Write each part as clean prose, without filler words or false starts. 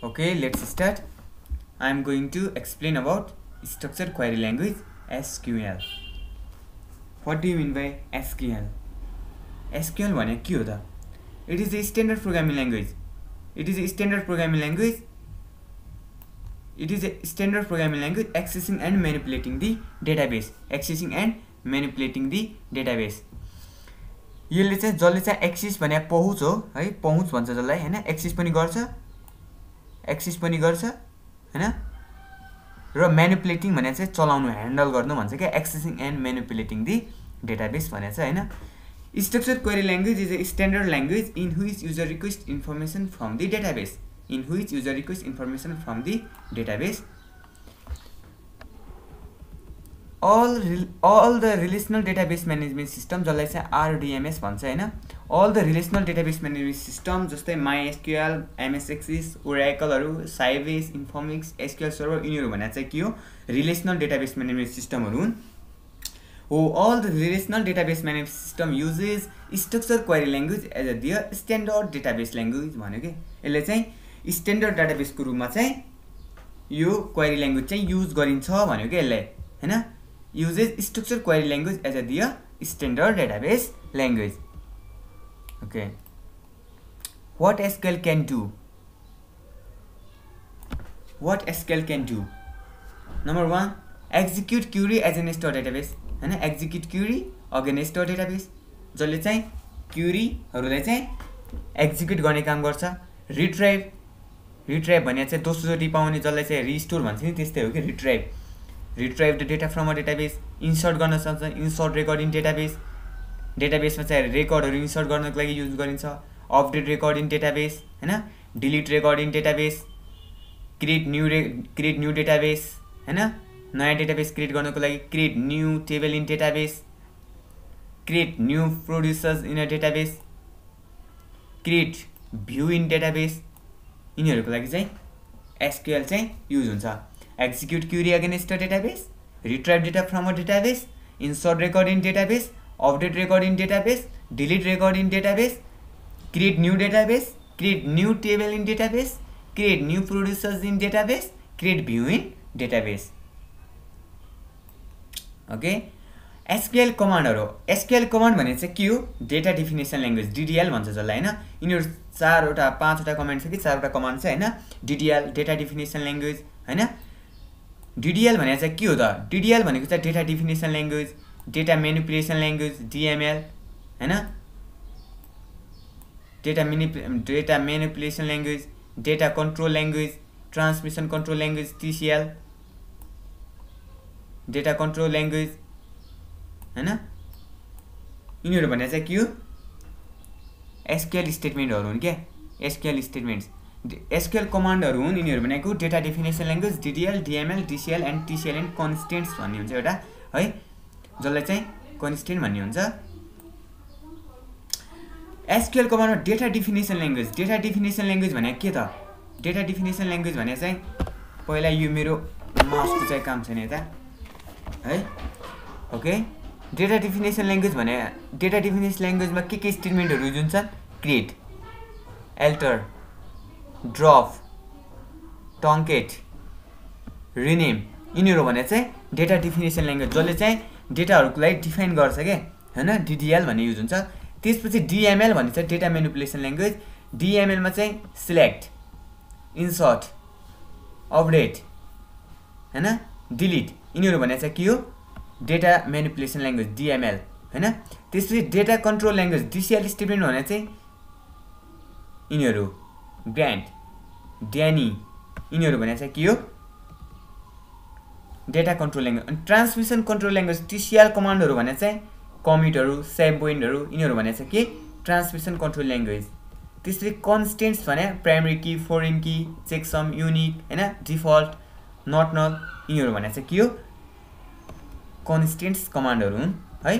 Okay, let's start. I am going to explain about structured query language SQL. What do you mean by SQL? SQL भनेको के हो त? It is a standard programming language. It is a standard programming language. It is a standard programming language accessing and manipulating the database. Accessing and manipulating the database. यसले चाहिँ जसले चाहिँ access भने पहुँच हो है, पहुँच भन्छ जसलाई हैन, एक्सेस पनि गर्छ, एक्सेस पनि गर्छ हैन, र म्यानिपुलेटिङ भने चाहिँ चलाउनु, ह्यान्डल गर्नु भन्छ के, एक्सेसिङ एन्ड म्यानिपुलेटिङ दि डेटाबेस भने चाहिँ हैन. Structured query language is a standard language in which user requests information from the database. In which user requests information from the database. All the relational database management system जसलाई चाहिँ RDMS भन्छ हैन, all the relational database management system जस्तै MySQL, MS Access, Oracle हरु, Sybase, Informix, SQL Server यिनीहरु भने चाहिँ के हो, relational database management system हरु हुन्. All the relational database management system uses structured query language as a their standard database language भन्यो के. यसले चाहिँ standard database को रूपमा चाहिँ यो query language चाहिँ युज गरिन्छ भन्यो के यसले हैन. Uses structured query language as a their standard database language. Okay. What SQL can do? What SQL can do? Number 1, execute query against a database. हैन, execute query against a database. जसले चाहिँ Curie हरुलाई चाहिँ execute गर्ने काम गर्छ. Retrieve भने चाहिँ दोस्रोचोटी पाउने, जसलाई चाहिँ रिस्टोर भन्छ नि, त्यस्तै हो के retrieve. Retrieve the data from a database. Insert गर्न सक्छ, insert record in database. Database मा चाहिँ रेकर्डहरु इन्सर्ट गर्नको लागि युज गरिन्छ. अपडेट रेकर्ड इन डेटाबेस हैन, delete record in database, create new database हैन, नयाँ डेटाबेस क्रिएट गर्नको लागि create new table in database, create new producers in a database, create view in database, यिनीहरुको लागि चाहिँ SQL चाहिँ युज हुन्छ. Execute query against a database, retrieve data from a database, insert record in database, update record in database, delete record in database, create new database, create new table in database, create new producers in database, create view in database. Okay. SQL command हरु. SQL command भने चाहिँ के हो? Data definition language, DDL भन्छ जसलाई हैन. यिनीहरु 5वटा command छ कि 4वटा कमान्ड छ हैन. DDL data definition language हैन. DDL भने चाहिँ के हो त? DDL भनेको चाहिँ data definition language, data manipulation language DML हैन, data manipulation language, data control language, transmission control language TCL, data control language हैन. यिनीहरु भने चाहिँ के हो? SQL स्टेटमेन्टहरु हुन् के, SQL स्टेटमेन्ट्स. SQL कमान्डहरु हुन् यिनीहरु भनेको data definition language, DDL, DML, DCL and TCL and constants भन्ने हुन्छ एउटा है, जसलाई चाहिँ कन्स्टेन्ट भन्ने हुन्छ. SQL कमान्डमा data definition language, data definition language भने के त? डेटा डेफिनेसन ल्याङ्ग्वेज भने चाहिँ पहिला यो मेरो माउसको चाहिँ काम छैन यता है. ओके. डेटा डेफिनेसन ल्याङ्ग्वेज भने डेटा डेफिनेसन ल्याङ्ग्वेजमा के स्टेटमेन्टहरु युज हुन्छ? क्रिएट, अल्टर, ड्रप, टंकेट, रिनेम, यिनीहरु भने चाहिँ डेटा डेफिनेसन ल्याङ्ग्वेज जसले चाहिँ डेटाहरुको लागि डिफाइन गर्छ के हैन. DDL भन्ने युज हुन्छ. त्यसपछि DML भन्ने चाहिँ डेटा म्यानिपुलेसन ल्याङ्ग्वेज. DML मा चाहिँ सिलेक्ट, इन्सर्ट, अपडेट हैन, डिलिट, यिनीहरु भने चाहिँ के हो? डेटा म्यानिपुलेसन ल्याङ्ग्वेज DML हैन. त्यसपछि data control language DCL statement भने चाहिँ यिनीहरु ग्रान्ट, ड्यानी, यिनीहरु भने चाहिँ के हो? Data control language. अनि ट्रान्समिसन कन्ट्रोल ल्याङ्ग्वेज TCL कमान्डहरु भने चाहिँ कमिटहरु, सेभ पोइन्टहरु, यिनीहरु भने चाहिँ के? Transmission control language. त्यसपछि कन्स्टेन्ट्स भने प्राइमरी की, फरेन की, चेकसम, युनिक हैन, डिफल्ट, नट नल, यिनीहरु भने चाहिँ के हो? कन्स्टेन्ट्स कमान्डहरु हुन् है.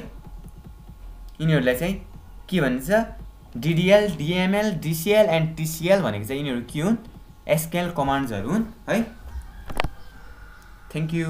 यिनीहरुलाई चाहिँ के भन्छ? DDL, DML, DCL and TCL भनेको चाहिँ यिनीहरु के हुन्? SQL कमान्ड्सहरु हुन् है. Thank you.